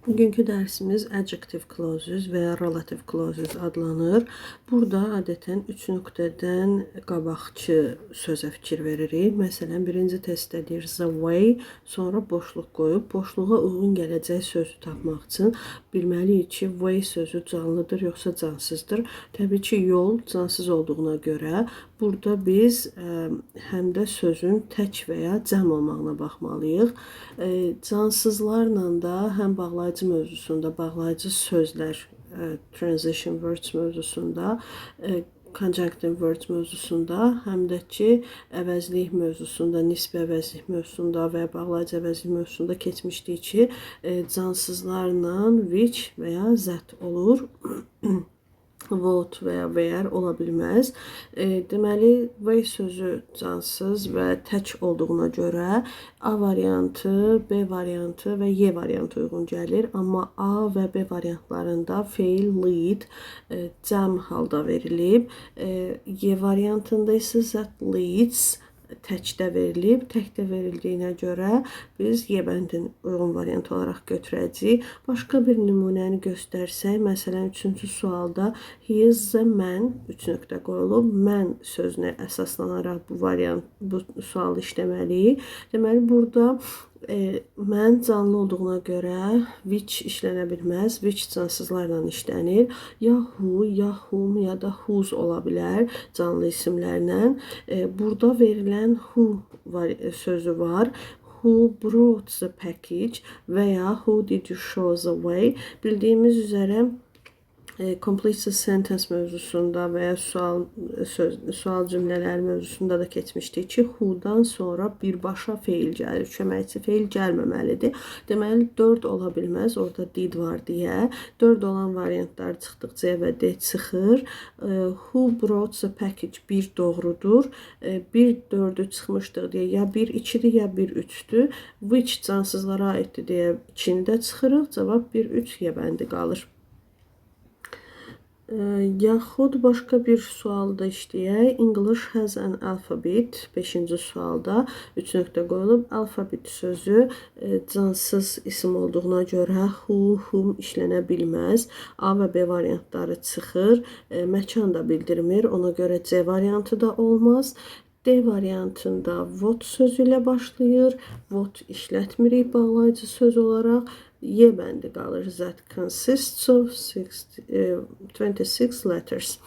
Bugünkü dərsimiz adjective clauses və ya relative clauses adlanır. Burada adətən 3 nöqtədən qabaqçı sözə fikir veririk. Məsələn, birinci testdə deyir the way, sonra boşluq qoyub, boşluğa uyğun gələcək sözü tapmaq üçün bilməliyik ki, way sözü canlıdır yoxsa cansızdır. Təbii ki, yol cansız olduğuna görə burada biz həm də sözün tək və ya cəm olmağına baxmalıyıq. Cansızlarla da həm bağlayıcı mövzusunda, bağlayıcı sözlər, transition words mövzusunda, conjunctive words mövzusunda, həm də ki, əvəzlik mövzusunda, nisbi əvəzlik mövzusunda və bağlayıcı əvəzlik mövzusunda keçmişdik ki, cansızlarla which və ya that olur. Would və ya where ola bilməz. Deməli, way sözü cansız və tək olduğuna görə A variantı, B variantı və Y variantı uyğun gəlir. Amma A və B variantlarında feil lead cəm halda verilib. Y variantında isə that leads təkdə verilib. Təkdə verildiyinə görə biz Y bəndin uyğun variant olaraq götürəcəyik. Başqa bir nümunəni göstərsək, məsələn, 3-cü sualda he is the man 3 nöqtə qoyulub. Mən sözünə əsaslanaraq bu sualı işləməliyik. Deməli, burada mən canlı olduğuna görə which işlənə bilməz. Which cansızlarla işlənir. Ya who, ya whom, ya da whose ola bilər canlı isimlərlə. Burada verilən who sözü var. Who brought the package və ya who did you show the way. Bildiyimiz üzərə complete sentence mövzusunda və ya sual cümlələri mövzusunda da keçmişdik ki, who-dan sonra birbaşa feil gəlir, köməkçi feil gəlməməlidir. Deməli, 4 ola bilməz, orada did var deyə. 4 olan variantlar çıxdıqca C və D çıxır. Who brought the package 1 doğrudur. 1 4-ü çıxmışdır deyə ya 1 2-dir, ya 1 3-dür. Which cansızlara aiddir deyə 2-ni də çıxırıq. Cavab 1 3 Y bəndi qalır. Yaxud başqa bir sualda işləyək. English has an alphabet. 5-ci sualda 3 nöqtə qoyulub. Alfabet sözü cansız isim olduğuna görə who, whom işlənə bilməz. A və B variantları çıxır. Məkan da bildirmir. Ona görə C variantı da olmaz. D variantında what sözü ilə başlayır. What işlətmirik bağlayıcı söz olaraq. Y bəndi qalır. That consists of 26 letters.